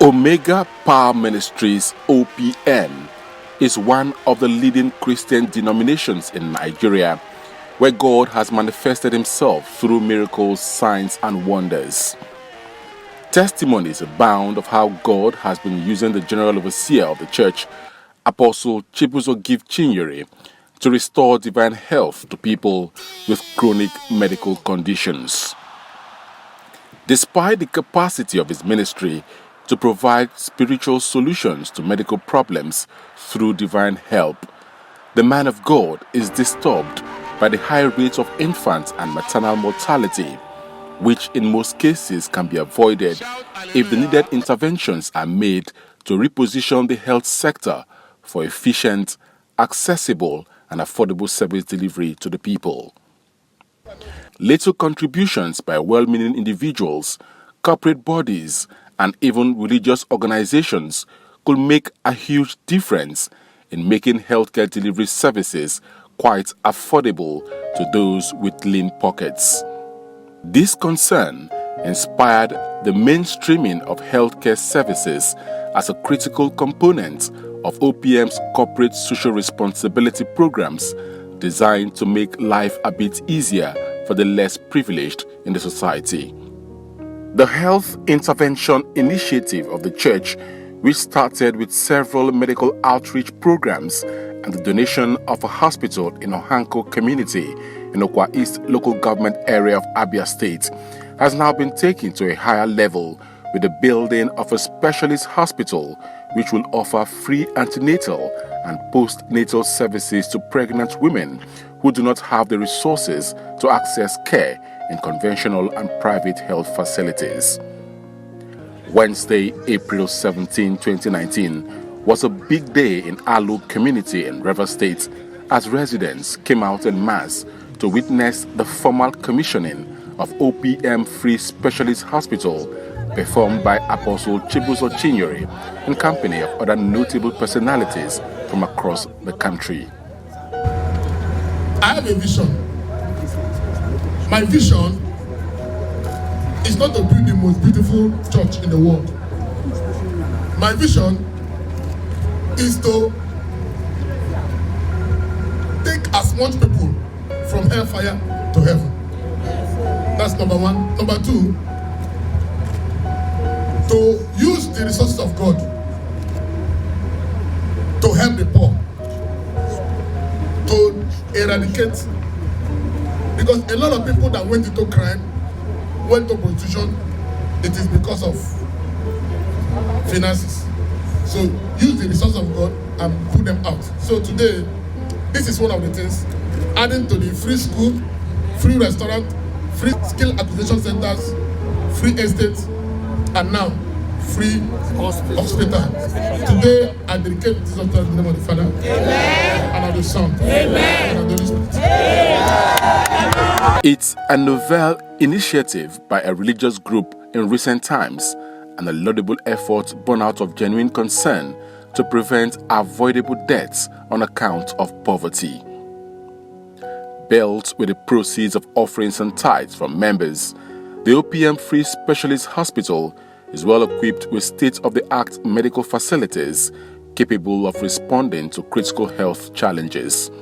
Omega Power Ministries OPM is one of the leading Christian denominations in Nigeria, where God has manifested himself through miracles, signs, and wonders. Testimonies abound of how God has been using the general overseer of the church, Apostle Chibuzo Chinyere, to restore divine health to people with chronic medical conditions. Despite the capacity of his ministry to provide spiritual solutions to medical problems through divine help, the man of God is disturbed by the high rates of infant and maternal mortality, which in most cases can be avoided if the needed interventions are made to reposition the health sector for efficient, accessible, and affordable service delivery to the people. Little contributions by well-meaning individuals, corporate bodies, and even religious organizations could make a huge difference in making healthcare delivery services quite affordable to those with lean pockets. This concern inspired the mainstreaming of healthcare services as a critical component of OPM's corporate social responsibility programs designed to make life a bit easier for the less privileged in the society. The Health Intervention Initiative of the Church, which started with several medical outreach programs and the donation of a hospital in Ohanko community in Okwa East local government area of Abia State, has now been taken to a higher level with the building of a specialist hospital which will offer free antenatal and postnatal services to pregnant women who do not have the resources to access care in conventional and private health facilities. Wednesday, April 17, 2019, was a big day in Alu community in Rivers State as residents came out en masse to witness the formal commissioning of OPM Free Specialist Hospital performed by Apostle Chibuzo Chinyere in company of other notable personalities from across the country. I have a vision. My vision is not to build the most beautiful church in the world. My vision is to take as much people from hellfire to heaven. That's number one. Number two, to use the resources of God to help the poor, to eradicate. Because a lot of people that went into crime, went to prostitution, it is because of finances. So use the resources of God and put them out. So today, this is one of the things, adding to the free school, free restaurant, free skill acquisition centers, free estates, and now free hospital. Today, I dedicate this in the name of the Father, Amen, and of the Son, Amen, and of the Holy Spirit. Amen. It's a novel initiative by a religious group in recent times and a laudable effort born out of genuine concern to prevent avoidable deaths on account of poverty. Built with the proceeds of offerings and tithes from members, the OPM Free Specialist Hospital is well equipped with state-of-the-art medical facilities capable of responding to critical health challenges.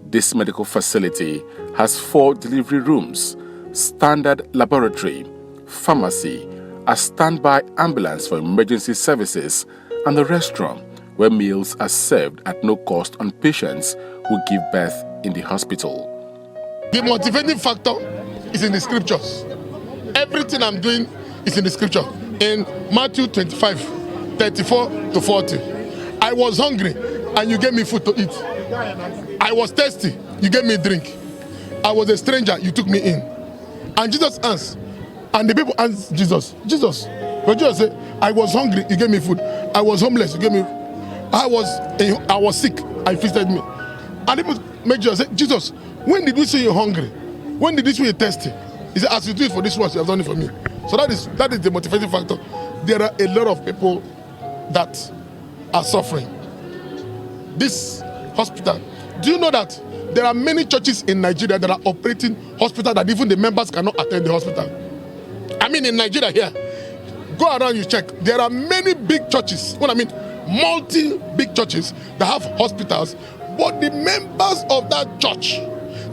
This medical facility has 4 delivery rooms, standard laboratory, pharmacy, a standby ambulance for emergency services, and a restaurant where meals are served at no cost on patients who give birth in the hospital. The motivating factor is in the scriptures. Everything I'm doing is in the scripture. In Matthew 25, 34 to 40. I was hungry and you gave me food to eat. I was thirsty, you gave me a drink. I was a stranger, you took me in. And Jesus answered, and the people asked Jesus, but Jesus said, I was hungry, you gave me food. I was homeless, you gave me. I was sick, I visited me. And people make Jesus say, Jesus, when did we see you hungry? When did we see you thirsty? He said, as you do it for this one, you have done it for me. So that is the motivating factor. There are a lot of people that are suffering. this hospital, do you know that there are many churches in Nigeria that are operating hospitals that even the members cannot attend the hospital? I mean, in Nigeria here, go around, you check. There are many big churches, what I mean, multi-big churches that have hospitals, but the members of that church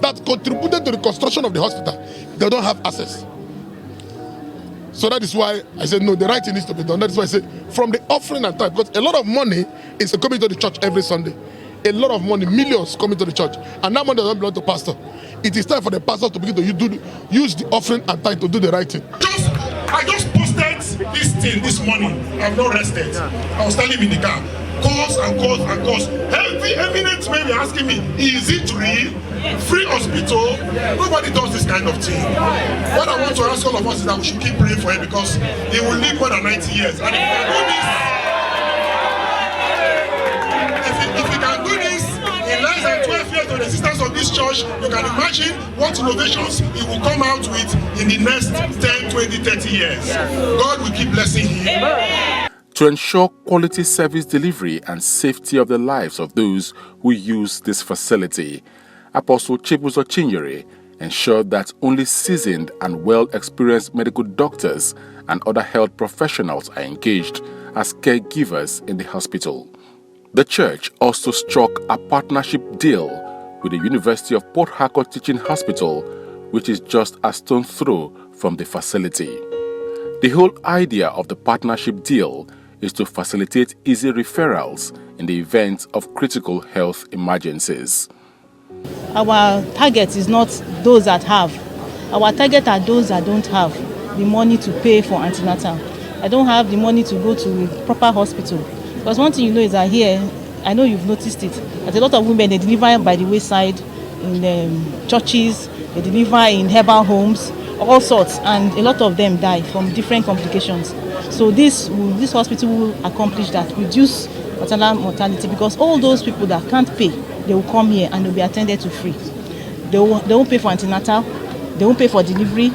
that contributed to the construction of the hospital, they don't have access. So that is why I said, no, the right thing needs to be done. That is why I said, from the offering and tithe, because a lot of money is coming to the church every Sunday. A lot of money, millions coming to the church. And that money doesn't belong to pastor. It is time for the pastor to begin to use the offering and tithe to do the right thing. I just posted this thing this morning. I've not rested. I was telling him in the car. Calls and calls and calls. Every eminent may be asking me, is it real? Free hospital? Nobody does this kind of thing. What I want to ask all of us is that we should keep praying for him, because he will live more than 90 years. And if he can do this, if he can do this in less than 12 years of the existence of this church, you can imagine what innovations he will come out with in the next 10, 20, 30 years. God will keep blessing him. To ensure quality service delivery and safety of the lives of those who use this facility, Apostle Chibuzo Chinyere ensured that only seasoned and well-experienced medical doctors and other health professionals are engaged as caregivers in the hospital. The church also struck a partnership deal with the University of Port Harcourt Teaching Hospital, which is just a stone's throw from the facility. The whole idea of the partnership deal is to facilitate easy referrals in the event of critical health emergencies. Our target is not those that have. Our target are those that don't have the money to pay for antenatal. I don't have the money to go to a proper hospital. Because one thing you know is that here, I know you've noticed it, that a lot of women, they deliver by the wayside in churches, they deliver in herbal homes, all sorts, and a lot of them die from different complications. So this hospital will accomplish that, reduce maternal mortality, because all those people that can't pay, they will come here and they'll be attended to free. They won't pay for antenatal, they won't pay for delivery,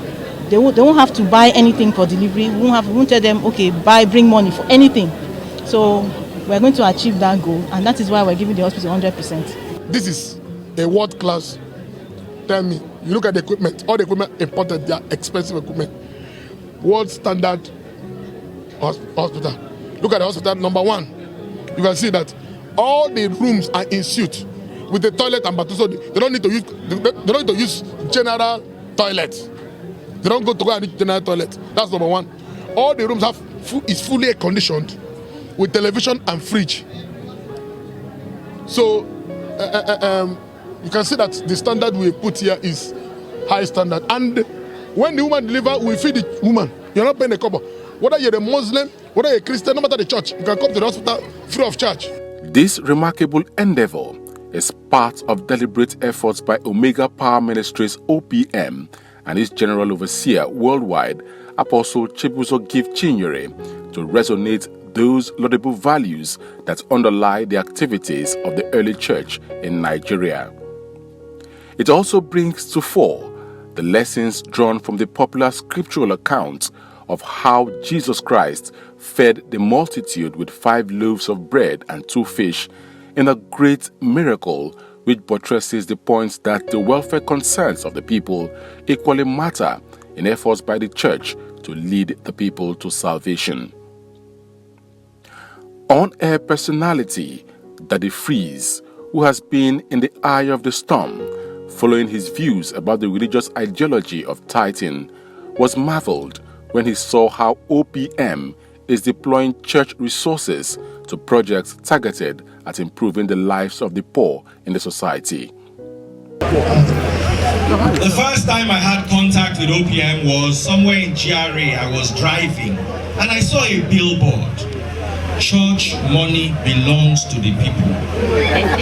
they won't have to buy anything for delivery. We won't tell them, okay, bring money for anything. So we're going to achieve that goal, and that is why we're giving the hospital 100%. This is a world class. Tell me, you look at the equipment, all the equipment imported, they are expensive equipment. World standard hospital. Look at the hospital, number one. You can see that all the rooms are in suite with the toilet and bathroom, so they don't need to use general toilets. They don't go and use general toilet. That's number one. All the rooms is fully air conditioned with television and fridge. So you can see that the standard we put here is high standard. And when the woman delivers, we feed the woman. You're not paying a couple. Whether you're a Muslim, whether you're a Christian, no matter the church, you can come to the hospital free of charge. This remarkable endeavor is part of deliberate efforts by Omega Power Ministries OPM and its General Overseer worldwide, Apostle Chibuzo Chinyere, to resonate those laudable values that underlie the activities of the early church in Nigeria. It also brings to fore the lessons drawn from the popular scriptural account of how Jesus Christ fed the multitude with 5 loaves of bread and 2 fish in a great miracle which buttresses the point that the welfare concerns of the people equally matter in efforts by the church to lead the people to salvation. On-air personality Daddy Freeze, who has been in the eye of the storm following his views about the religious ideology of tithing, was marveled when he saw how OPM is deploying church resources to projects targeted at improving the lives of the poor in the society. The first time I had contact with OPM was somewhere in GRA. I was driving and I saw a billboard. Church money belongs to the people.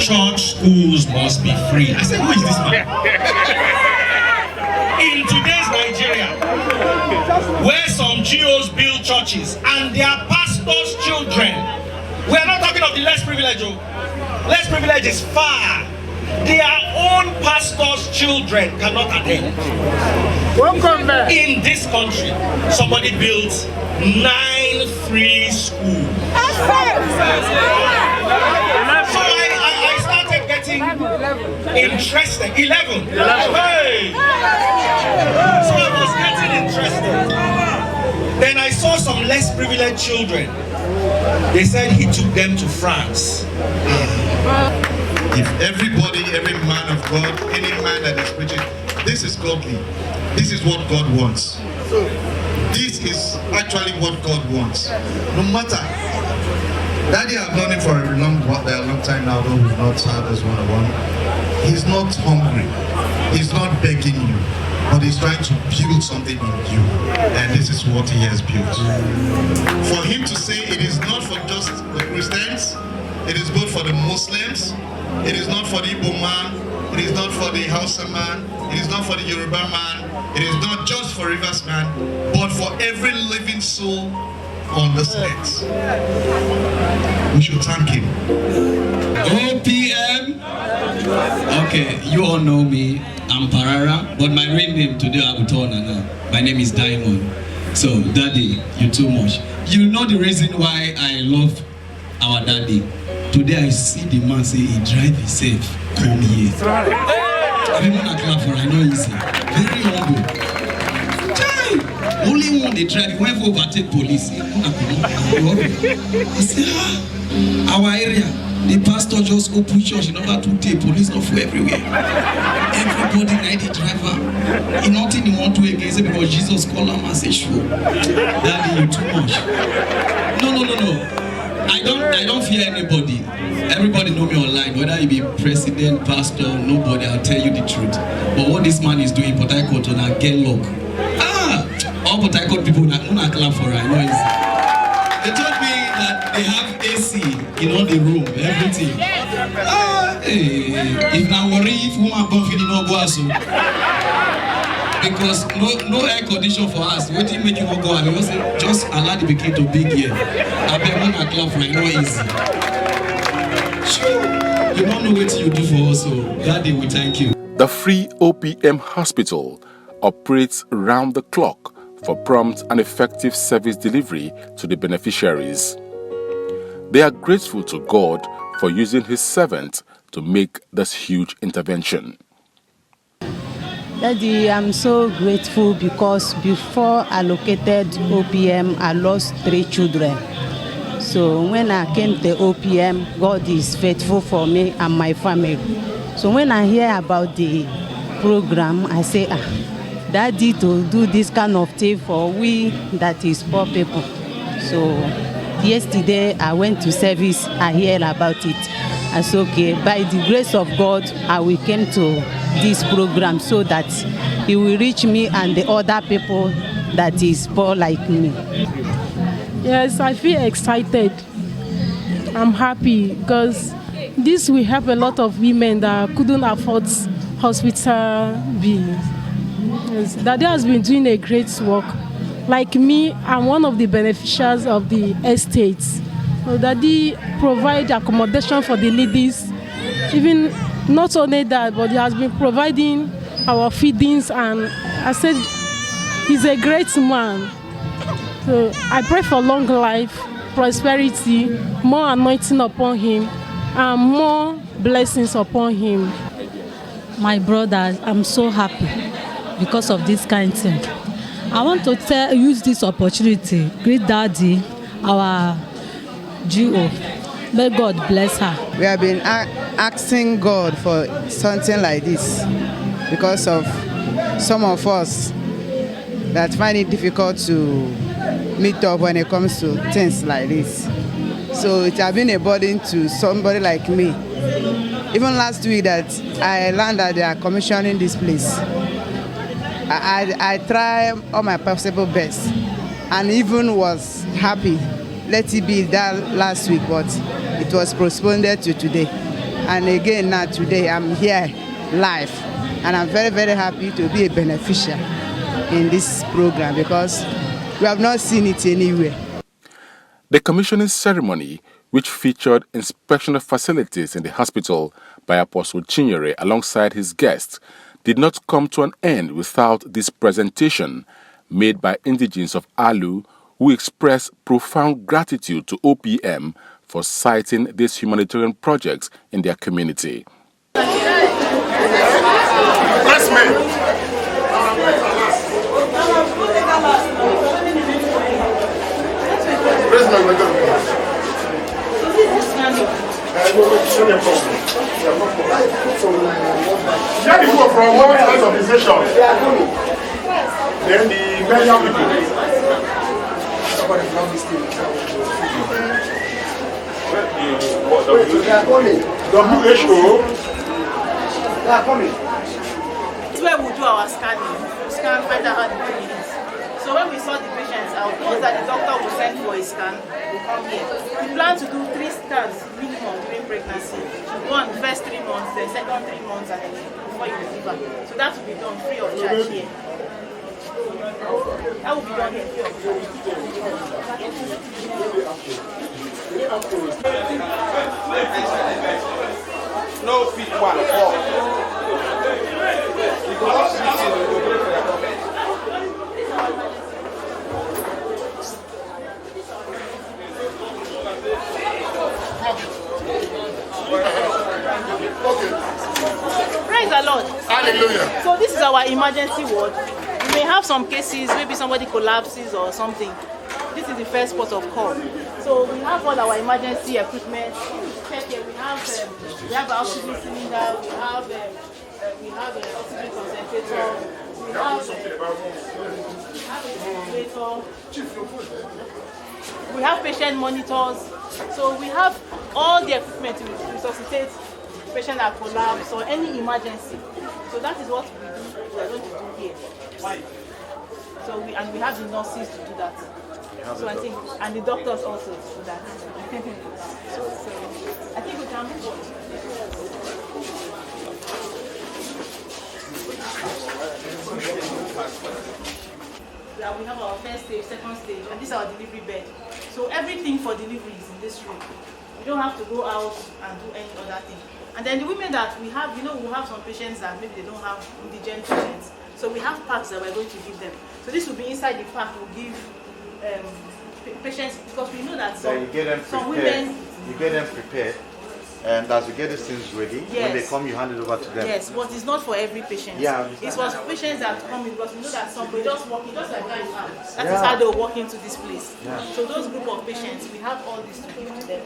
Church schools must be free. I said, who is this man? In today's Nigeria, where some GOs build churches and their pastors' children, we are not talking of the less privileged. Less privilege is far. Their own pastors' children cannot attend. In this country, somebody built 9 free schools. So interested. 11. Hey! So I was getting interested. Then I saw some less privileged children. They said he took them to France. If everybody, every man of God, any man that is preaching, this is godly. This is what God wants. This is actually what God wants. No matter. Daddy, I've known him for a long time now, though we've not had this one-on-one. He's not hungry. He's not begging you. But he's trying to build something in you. And this is what he has built. For him to say it is not for just the Christians, it is both for the Muslims, it is not for the Igbo man, it is not for the Hausa man, it is not for the Yoruba man, it is not just for Rivers man, but for every living soul on this earth. We should thank him. OPM. Okay, you all know me. I'm Parara, but my real name today I will turn now. My name is Diamond. So, Daddy, you too much. You know the reason why I love our daddy. Today I see the man say he drive himself come here. Everyone a clap for I know easy. Very humble. Chai! Only one they drive, he went for overtake police. He said, our area, the pastor just open church in order to take police not for everywhere. Everybody like the driver. He nothing he want to against it because Jesus called him and say, sure. Daddy, you too much. No. I don't fear anybody. Everybody know me online, whether you be president, pastor, nobody, I'll tell you the truth. But what this man is doing, Port Harcourt, on a get luck. All Port Harcourt people, not clap for her, I know it's. They told me that they have AC in all the room, everything. If now worry, if woman born feeling no go so. Because no air condition for us. What did make you go out? Just allow the baking to big here. I bet one o'clock for no easy. Sure. You don't know what you do for us, so Daddy, we thank you. The free OPM hospital operates round the clock for prompt and effective service delivery to the beneficiaries. They are grateful to God for using his servant to make this huge intervention. Daddy, I'm so grateful because before I located OPM, I lost 3 children. So when I came to OPM, God is faithful for me and my family. So when I hear about the program, I say, Daddy, to do this kind of thing for we that is poor people. So yesterday I went to service, I hear about it. I said, okay, by the grace of God, I will come to this program so that it will reach me and the other people that is poor like me. Yes, I feel excited. I'm happy because this will help a lot of women that couldn't afford hospital bills. Yes, Daddy has been doing a great work. Like me, I'm one of the beneficiaries of the estates. So Daddy provide accommodation for the ladies. Even not only that, but he has been providing our feedings, and I said he's a great man. So I pray for long life, prosperity, more anointing upon him, and more blessings upon him. My brother, I'm so happy because of this kind of thing. I want to use this opportunity, greet Daddy, our GO. May God bless her. We have been asking God for something like this because of some of us that find it difficult to meet up when it comes to things like this. So it has been a burden to somebody like me. Even last week that I learned that they are commissioning this place, I try all my possible best and even was happy. Let it be that last week, but it was postponed to today. And again, now today I'm here live, and I'm very, very happy to be a beneficiary in this program because we have not seen it anywhere. The commissioning ceremony, which featured inspection of facilities in the hospital by Apostle Chinyere alongside his guests, did not come to an end without this presentation made by indigents of Alu, who expressed profound gratitude to OPM for citing these humanitarian projects in their community. is my method. Yeah, people from all kinds of organizations. Then the media people. WHO. They are coming. It's where we do our scanning. We scan, find out how the pain is. So when we saw the patients out, those that the doctor will send for a scan, they come here. We plan to do 3 scans minimum during pregnancy. One, first 3 months, the second 3 months, and then before you deliver. So that will be done free of charge here. That will be done here free of charge. No fit one. Praise the Lord. Hallelujah. So this is our emergency ward. We may have some cases, maybe somebody collapses or something. This is the first port of call. So we have all our emergency equipment. Check here. We have an oxygen cylinder. We have an oxygen concentrator. We have a ventilator. We have patient monitors. So we have all the equipment to resuscitate patient that collapse or any emergency. So that is what we are going to do here. So we have the nurses to do that. So I think, and the doctors also to do that. so I think we can move on. Yeah, we have our first stage, second stage, and this is our delivery bed. So everything for delivery is in this room. You don't have to go out and do any other thing. And then the women that we have, we have some patients that maybe they don't have indigent patients. So we have packs that we're going to give them. So this will be inside the pack. We'll give patients, because we know that some women... You get them prepared, and as you get these things ready, when they come, you hand it over to them. Yes, but it's not for every patient. Yeah. It's for patients that come in, because we know that some will just walk in, just like that you have. That is how they'll walk into this place. Yeah. So those group of patients, we have all this to give to them.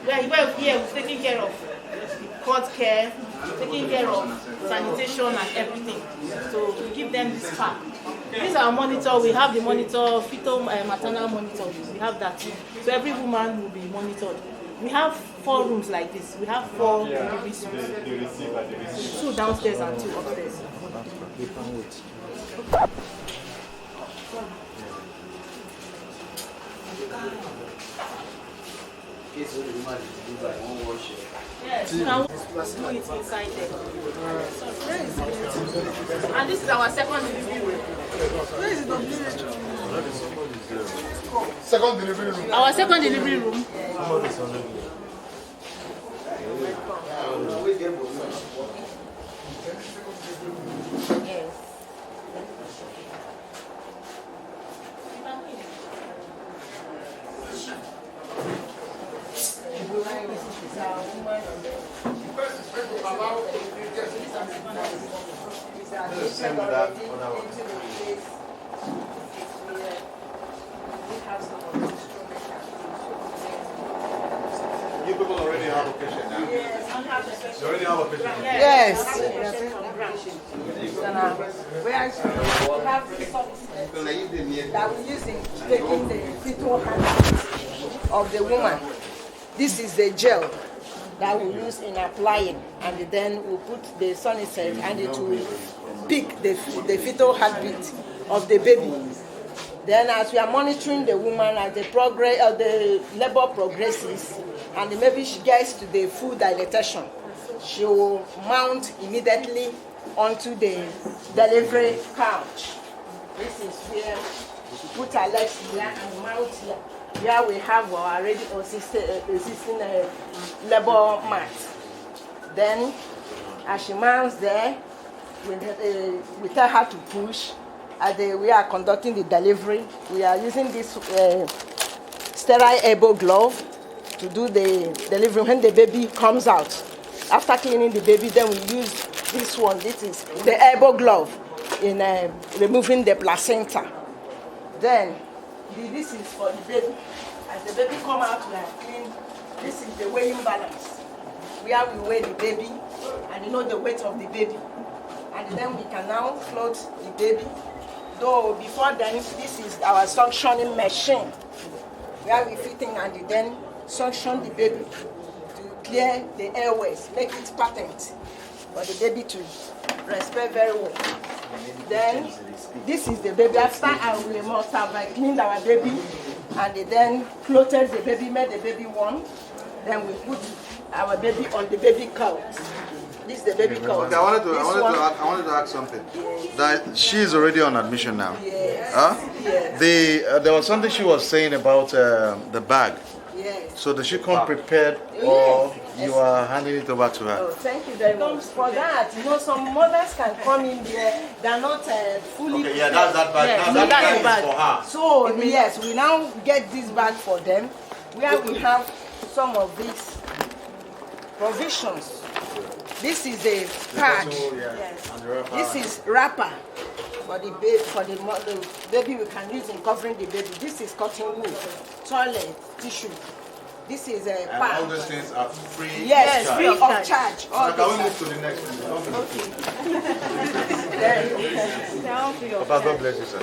We're here taking care of court care, taking care of sanitation and everything. So we give them this pack. This is our monitor. We have the monitor, fetal maternal monitor. We have that too. So every woman will be monitored. We have 4 rooms like this. We have 4 delivery suites. 2 downstairs and 2 upstairs. Yes, you can do it inside there. And this is our second delivery room. Where is the delivery room? Second delivery room. Our second delivery room. Yes. You people already have a patient now? Yes. You already have a patient? Yes. We have resources that we use in taking the fetal heartbeat of the woman. This is the gel that we use in applying, and then we put the sonicet and it will pick the fetal heartbeat of the baby. Then as we are monitoring the woman as the labor progresses, and maybe she gets to the full dilatation, she will mount immediately onto the delivery couch. This is where we put her legs here and mount here. Here we have our already existing labor mat. Then as she mounts there, we tell her to push. As we are conducting the delivery, we are using this sterile elbow glove to do the delivery when the baby comes out. After cleaning the baby, then we use this one. This is the elbow glove in removing the placenta. Then this is for the baby. As the baby come out, we are clean. This is the weighing balance, where we weigh the baby and you know the weight of the baby. And then we can now float the baby. Though before then, this is our suctioning machine, where we fit in and then suction the baby to clear the airways, make it patent for the baby to respire very well. Then this is the baby. After we must have cleaned our baby and then floated the baby, made the baby warm. Then we put our baby on the baby couch. This is the baby couch. Okay, I wanted to ask something. That she is already on admission now. Yes. Huh? Yes. There was something she was saying about the bag. Yes. So does she come prepared, or you are handing it over to her? Oh, thank you very much for that. You know, some mothers can come in there, they're not fully. Okay, yeah, that's that bag. Yes, Now that that's the bag is for her. So yes, we now get this bag for them, where we have some of these provisions. This is a pad. Yes. This is wrapper for the baby, the baby we can use in covering the baby. This is cotton wool, toilet, tissue. This is a And pad. all those things are free. Yes, free of charge. Now, can we move to the next one? Okay. Papa, God bless you, sir.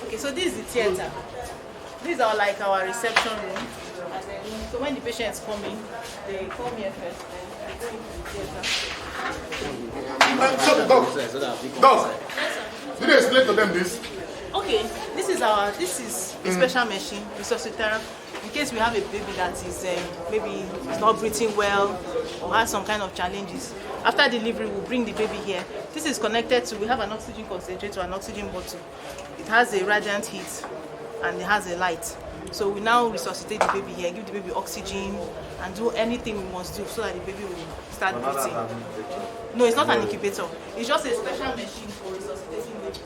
Okay, so this is the theater. These are like our reception room. And then, so when the patients come in, they come here first, then they go into the theater. Doc, did you explain to them this? Okay, this is a special machine, resuscitator, in case we have a baby that is maybe is not breathing well or has some kind of challenges. After delivery, we'll bring the baby here. This is connected to, we have an oxygen concentrator, an oxygen bottle. It has a radiant heat and it has a light. So we now resuscitate the baby here, give the baby oxygen and do anything we must do so that the baby will start breathing. No, it's not an incubator. It's just a special machine for resuscitating babies.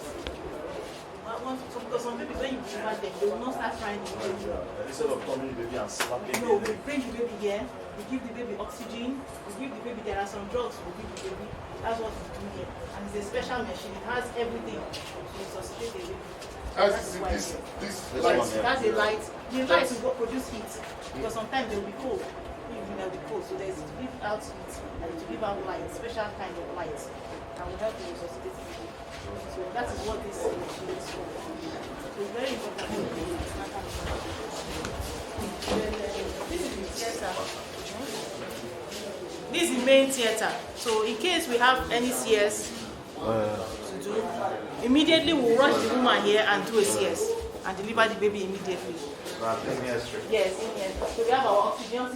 Because some babies, when you deliver them, they will not start crying immediately. Instead of coming the baby and slapping No, we bring the baby here, we give the baby oxygen, we give the baby, there are some drugs we give the baby. That's what we do here. And it's a special machine, it has everything to resuscitate the baby. That's why this yes, it has a light. The light will produce heat because sometimes they'll be cold. They'll be cold, so there's to give out heat and to give out light, special kind of light that will help you resuscitate the baby. So that is what this machine is for. So it's very important. This is the theater. This is the main theater. So in case we have any CS to do, immediately we'll rush the woman here and do a CS and deliver the baby immediately. Yes, in here. So we have our oxygen,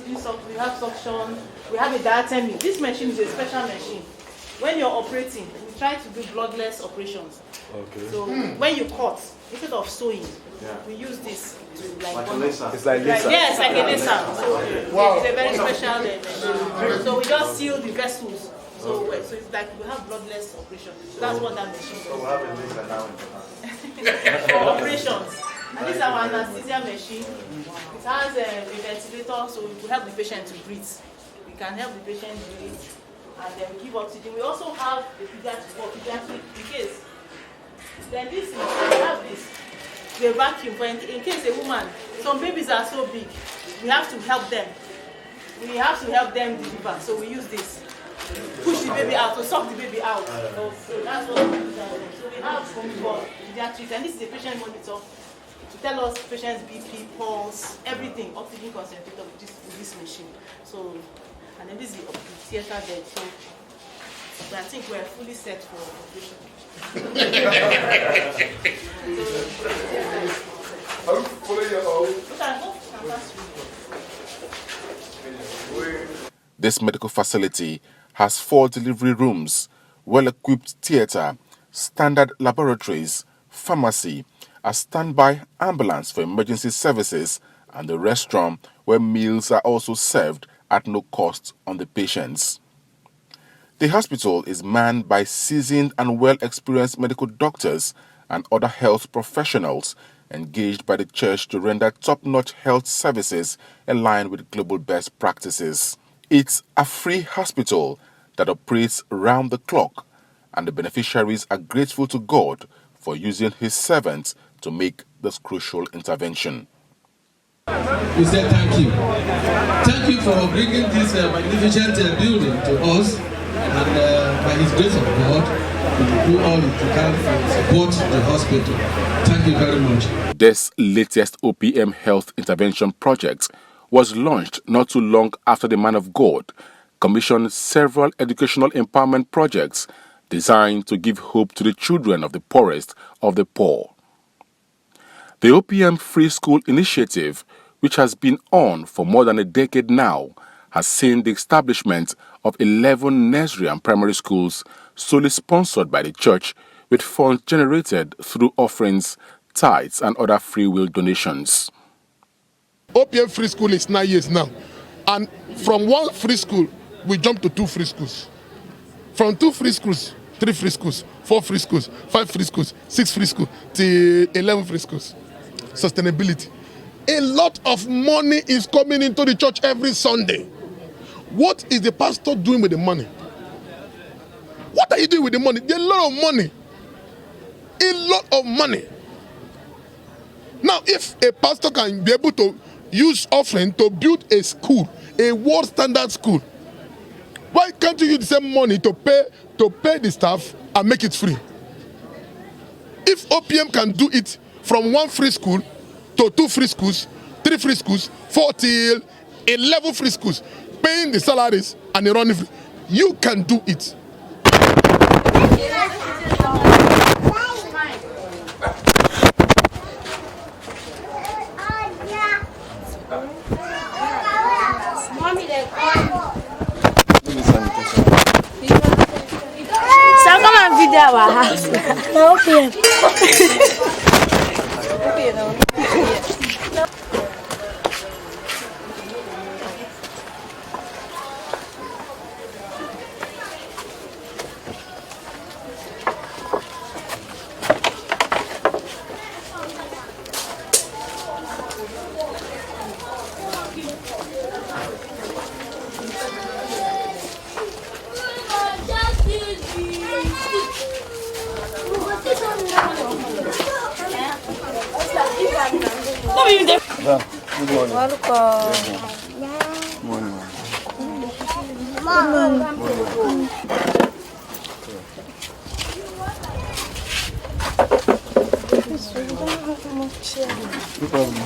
we have suction, we have a diatemy. This machine is a special machine. When you're operating, we try to do bloodless operations. Okay. So when you cut, instead of sewing, we use this to like a laser. It's like laser. Yes, like a laser. So wow. It's a very special machine. So we just seal the vessels. So it's like we have bloodless operation. So that's what that machine does. So we have a laser now in for operations. And this is our anesthesia machine. It has a ventilator, so it will help the patient to breathe. We can help the patient breathe. And then we give oxygen. We also have the pediatric in case. Then this is, we have this, the vacuum for in case a woman, some babies are so big, we have to help them. We have to help them deliver, so we use this. Push the baby out, to suck the baby out. So that's what we do. So we have for pediatrics, and this is a patient monitor to tell us patient's BP, pulse, everything, oxygen concentrator with this machine. So. And then this is the theater bed, so I think we're fully set for operation. This medical facility has 4 delivery rooms, well-equipped theater, standard laboratories, pharmacy, a standby ambulance for emergency services, and a restaurant where meals are also served at no cost on the patients. The hospital is manned by seasoned and well-experienced medical doctors and other health professionals engaged by the church to render top-notch health services in line with global best practices. It's a free hospital that operates round the clock, and the beneficiaries are grateful to God for using his servants to make this crucial intervention. We say thank you. Thank you for bringing this magnificent building to us, and by His grace of God, we will do all we can to support the hospital. Thank you very much. This latest OPM health intervention project was launched not too long after the man of God commissioned several educational empowerment projects designed to give hope to the children of the poorest of the poor. The OPM Free School Initiative, which has been on for more than a decade now, has seen the establishment of 11 nursery and primary schools solely sponsored by the church with funds generated through offerings, tithes and other free will donations. OPM Free School is 9 years now, and from one free school we jumped to 2 free schools. From 2 free schools, 3 free schools, 4 free schools, 5 free schools, 6 free schools, to 11 free schools. Sustainability. A lot of money is coming into the church every Sunday. What is the pastor doing with the money? What are you doing with the money? There's a lot of money. A lot of money. Now, if a pastor can be able to use offering to build a school, a world standard school, why can't you use the same money to pay the staff and make it free? If OPM can do it from 1 free school to 2 free schools, 3 free schools, 4 till 11 free schools, paying the salaries and the running free, you can do it. So come and video our house. No, OPM. Good morning. Welcome. Good morning. No problem.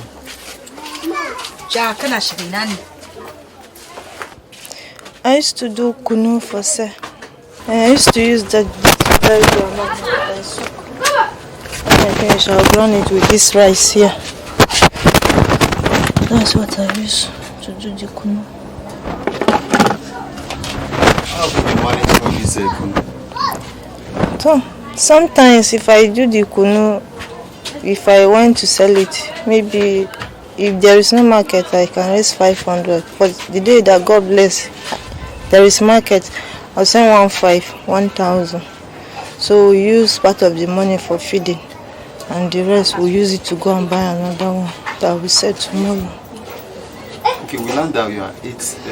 I used to do kunu for sir. I used to use that very soup. When I finish, I'll brown it with this rice here. That's what I use to do the kunu. How do you manage for this kunu? So, sometimes if I do the kunu, if I want to sell it, maybe if there is no market, I can raise 500. But the day that God bless, there is market, I'll send 1,000. So we use part of the money for feeding, and the rest we use it to go and buy another one that we sell tomorrow. Okay, we learned that you are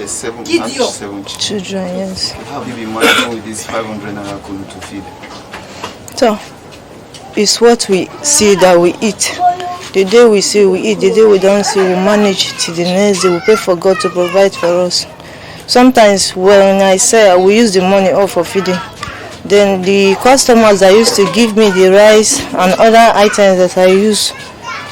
7 children, yes. How have you been managing with this 500 naira kunu to feed? So, it's what we see that we eat. The day we see, we eat. The day we don't see, we manage till the next day. We pray for God to provide for us. Sometimes when I say we use the money all for feeding, then the customers that used to give me the rice and other items that I use,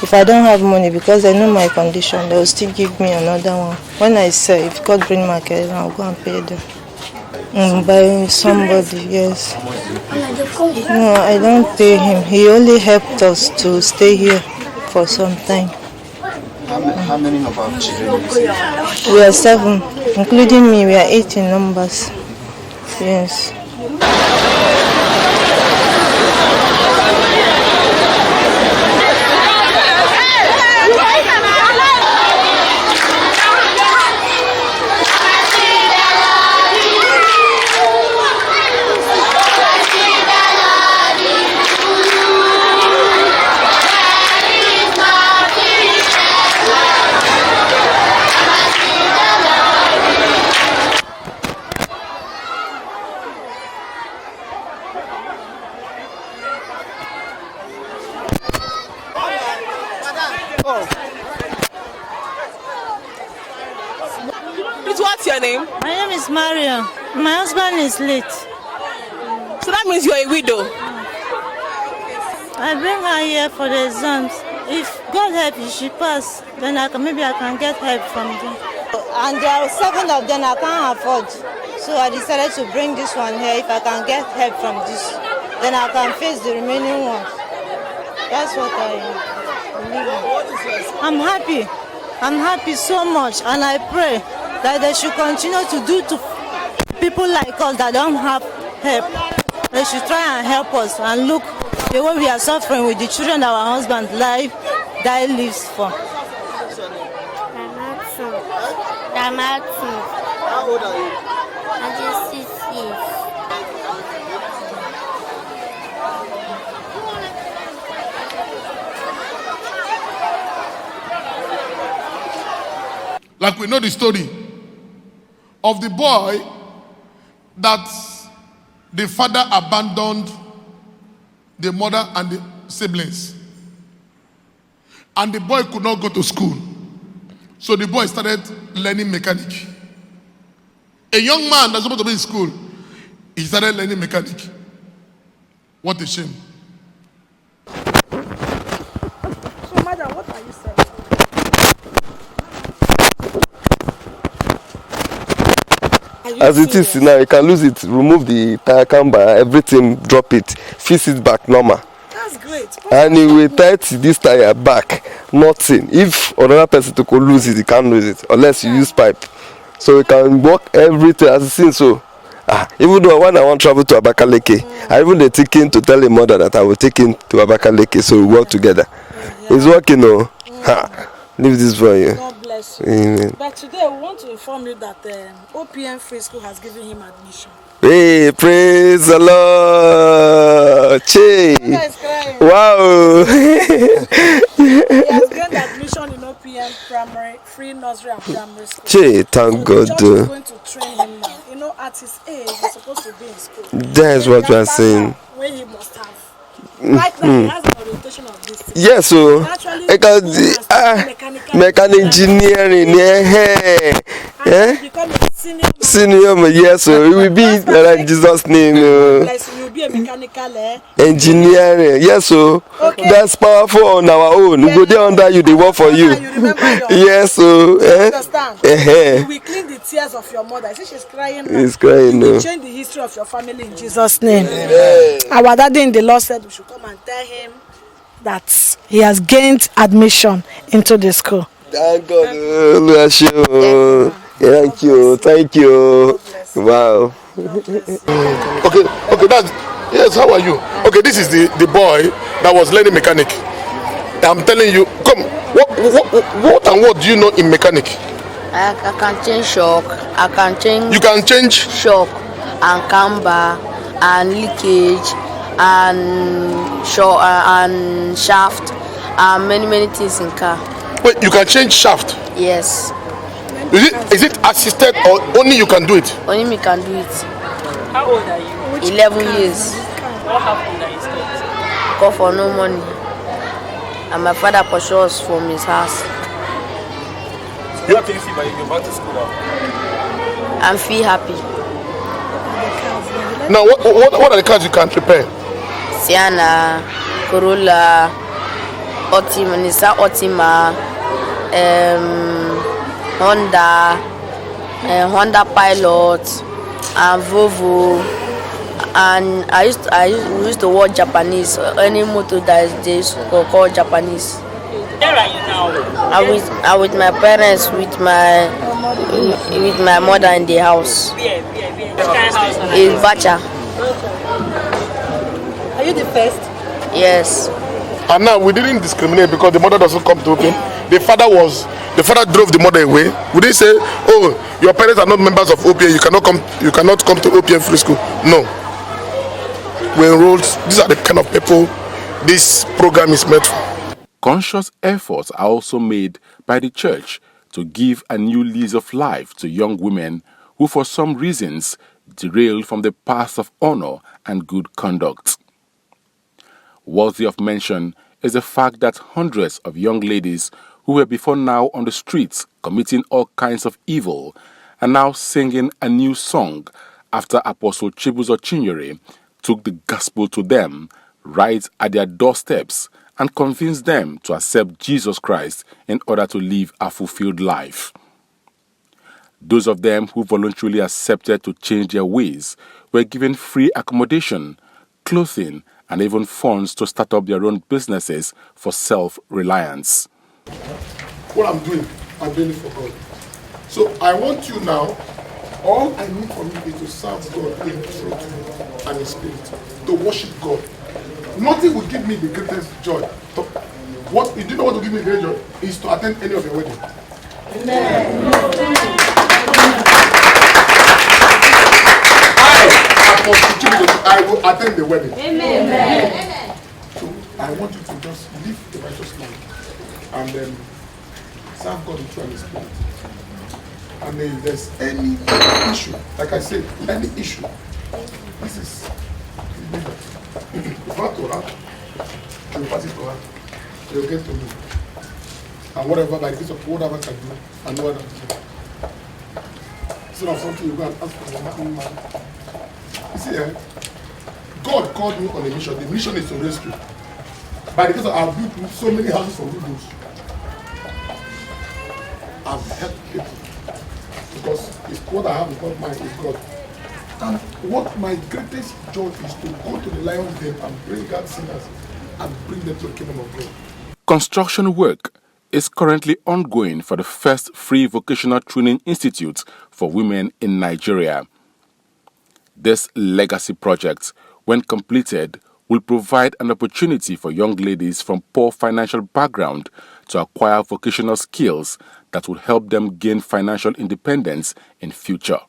if I don't have money, because they know my condition, they will still give me another one. When I say, if God bring market, I'll go and pay them. By somebody, yes. No, I don't pay him. He only helped us to stay here for some time. How many number of children do you see? We are 7, including me. We are 8 in numbers. Yes. Please, what's your name? My name is Maria. My husband is late. So that means you're a widow. I bring her here for the exams. If God help you, she pass, then maybe I can get help from them. And there are 7 of them I can't afford. So I decided to bring this one here. If I can get help from this, then I can face the remaining ones. That's what I believe in. I'm happy. I'm happy so much, and I pray that they should continue to do to people like us that don't have help. They should try and help us and look the way we are suffering with the children that our husband die lives for. Damatu. How old are you? I'm just 6 years. Like we know the story of the boy that the father abandoned the mother and the siblings. And the boy could not go to school. So the boy started learning mechanic. A young man that's supposed to be in school, he started learning mechanic. What a shame. So, madam, what are you saying? As it is now, you can lose it, remove the tire camber, everything, drop it, fix it back normal. That's great. And you will tight this tire back, nothing. If another person to lose it, you can't lose it unless you use pipe. So you can work everything as it seems. So even though when I want to travel to Abakaleke, I even the thinking to tell him mother that I will take him to Abakaleke so we work together. It's working, no. Leave this for you. God bless you. Amen. But today we want to inform you that OPM Free School has given him admission. Hey, praise the Lord! Che! Wow! He has gained admission in OPM Primary, Free Nursery and Primary School. Che, thank so God. The church is going to train him now. You know, at his age, he's supposed to be in school. That's what we are saying. Where he must have. Right now, he has an orientation of this thing. Yes, so I got mechanical engineering. Become a senior, yes, so it will be in Jesus' name. You will be a mechanical engineering, yes, so that's powerful on our own. We go there under you, they work for you. Yes, so understand? You will clean the tears of your mother. I see she's crying now. She's crying now. You will change the history of your family in Jesus' name. Our daddy in the Lord said we should come and tell him that he has gained admission into the school. Thank God. Thank you. Wow. Okay, that's yes. How are you? Okay, this is the boy that was learning mechanic. I'm telling you, come. What do you know in mechanic? I can change shock. I can change. You can change shock and camber and leakage and shock and shaft and many things in car. Wait, you can change shaft? Yes. Is it assisted or only you can do it? Only me can do it. How old are you? 11 years. What happened that you stopped? Call for no money. And my father pursued us from his house. You have to feel but you go back to school now. I'm feel happy. Now, what are the cars you can prepare? Sienna, Corolla, Nissan Altima, Honda Pilot, and Volvo, and we used to watch Japanese. Any motor that they used to call Japanese. Where are you now? I'm with my parents, with my mother in the house. In Bacha. Are you the first? Yes. And now we didn't discriminate because the mother doesn't come to OPM. The father drove the mother away. We didn't say, oh, your parents are not members of OPM, you cannot come to OPM Free School. No. We enrolled. These are the kind of people this program is meant for. Conscious efforts are also made by the church to give a new lease of life to young women who for some reasons derailed from the path of honor and good conduct. Worthy of mention is the fact that hundreds of young ladies who were before now on the streets committing all kinds of evil are now singing a new song after Apostle Chibuzo Chinyere took the gospel to them right at their doorsteps and convinced them to accept Jesus Christ in order to live a fulfilled life. Those of them who voluntarily accepted to change their ways were given free accommodation, clothing, and even funds to start up their own businesses for self-reliance. What I'm doing it for God. So I want you now, all I need from you is to serve God in truth and in spirit, to worship God. Nothing will give me the greatest joy. What you do know what will give me great joy is to attend any of your wedding. Amen. I will attend the wedding. Amen. So I want you to just live the righteous life and then serve God in truth and in spirit. And if there's any issue, like I said, any issue, this is if not to her, she will pass it to her. She will get to me. And whatever, by the case of whatever I can do, and what I do. Instead of something you go and ask for the man. You see, God called me on a mission. The mission is to rescue. By the case of I've built so many houses for widows. I've helped people. Because it's what I have in God mind is God. And what my greatest joy is to go to the lion's den and bring out sinners and bring them to the kingdom of God. Construction work is currently ongoing for the first free vocational training institute for women in Nigeria. This legacy project, when completed, will provide an opportunity for young ladies from poor financial background to acquire vocational skills that will help them gain financial independence in future.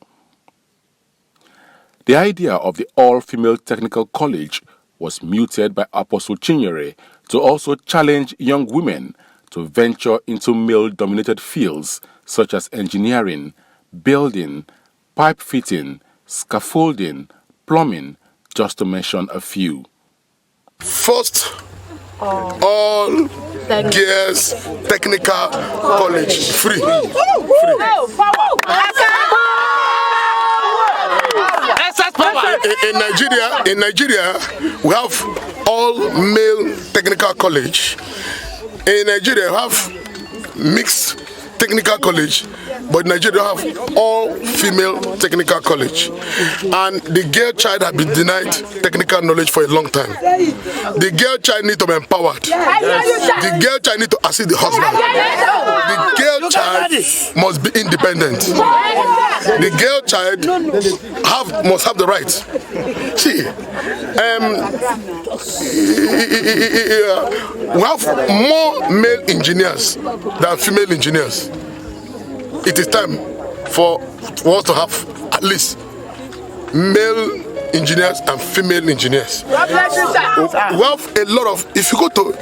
The idea of the all-female technical college was mooted by Apostle Chinyere to also challenge young women to venture into male-dominated fields such as engineering, building, pipe fitting, scaffolding, plumbing, just to mention a few. First, all girls technical college free. In Nigeria, we have all male technical college. In Nigeria, we have mixed technical college, but in Nigeria we have all female technical college, and the girl child has been denied technical knowledge for a long time. The girl child needs to be empowered. The girl child needs to assist the husband. The girl child must be independent. The girl child must have the right. See, we have more male engineers than female engineers. It is time for us to have at least male engineers and female engineers. We have a lot of, if you go to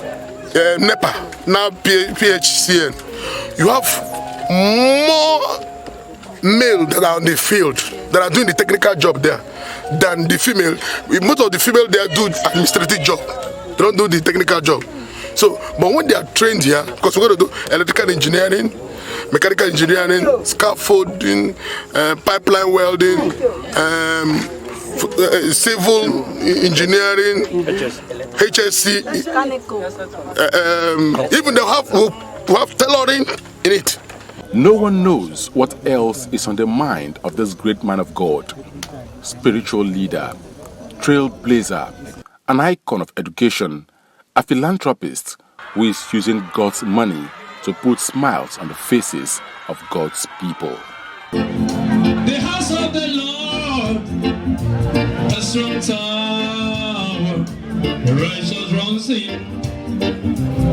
NEPA, now PHCN, you have more male that are on the field, that are doing the technical job there, than the female. Most of the female there do administrative job. They don't do the technical job. So, but when they are trained here, because we're going to do electrical engineering, mechanical engineering, scaffolding, pipeline welding, civil engineering, HSC, even they have tailoring in it. No one knows what else is on the mind of this great man of God, spiritual leader, trailblazer, an icon of education, a philanthropist who is using God's money to put smiles on the faces of God's people. The house of the Lord, a strong tower, the righteous runs in,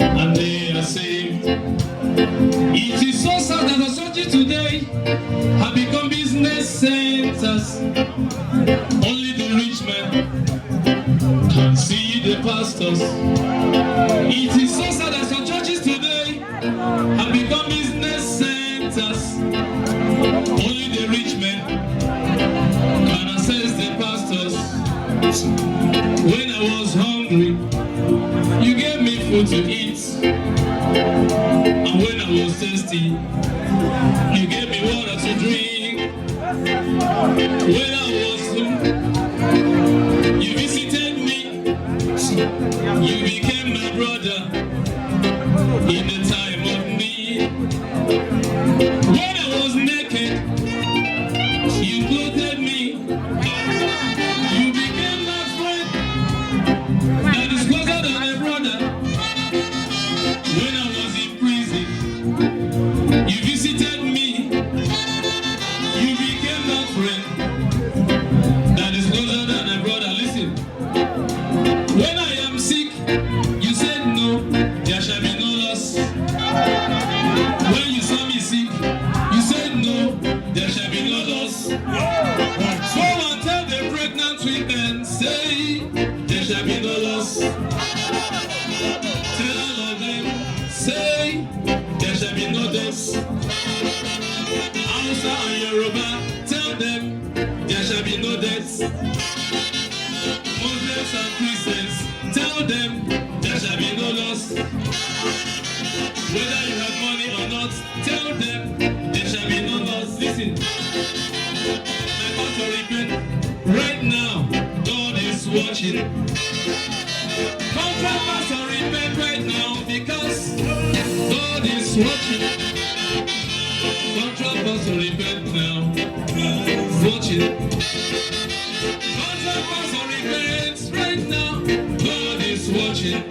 and they are saved. It is so sad that the churches today have become business centers. Only the rich men can see the pastors. It is so sad that some churches today have become business centers. Only the rich men can access the pastors. When I was hungry, you gave me food to eat. And when I was thirsty, you gave me water to drink. When I was home, you visited me. You became my brother in the time of need. When I was naked, you clothed me. You became my friend that is closer than a brother. When I was in prison, you visited me. You became that friend that is closer than a brother. Listen, when I am sick, you said no, there shall be no loss. When you saw me sick, you said no, there shall be no loss. Go and tell the pregnant women, say, there shall be no loss. Tell all of them, say, there shall be no loss. Hausa and Yoruba, tell them, there shall be no deaths. Muslims and Christians, tell them, there shall be no loss. Whether you have money or not, tell them, there shall be no loss. Listen, my pastor repent. Right now, God is watching. Contract pastor repent right now because God is watching. Contract pastor repent now. Watching. Contract pastor repent right now. God is watching.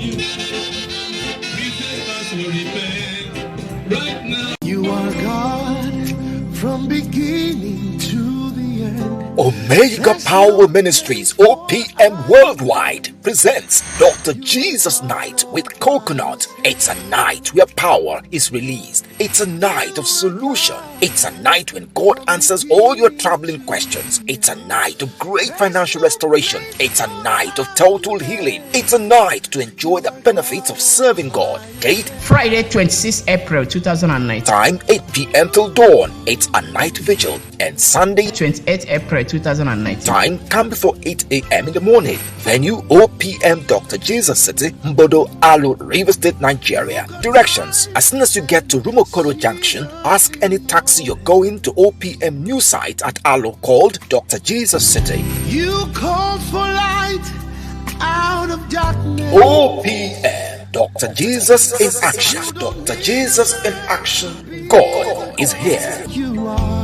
Repent pastor repent right now. You are God from beginning to the end. Omega Power Ministries OPM Worldwide presents Dr. Jesus Night with Coconut. It's a night where power is released. It's a night of solution. It's a night when God answers all your troubling questions. It's a night of great financial restoration. It's a night of total healing. It's a night to enjoy the benefits of serving God. Date Friday 26 April 2019. Time 8 p.m. till dawn. It's a night vigil. And Sunday 28 April 2019. Time come before 8 a.m. in the morning. Venue OPM Dr. Jesus City, Mbodo Alu, River State, Nigeria. Directions: as soon as you get to Rumokoro Junction, ask any taxi you're going to OPM new site at Alu called Dr. Jesus City. You called for light out of darkness. OPM Dr. Jesus in action. Dr. Jesus in action. God is here. You are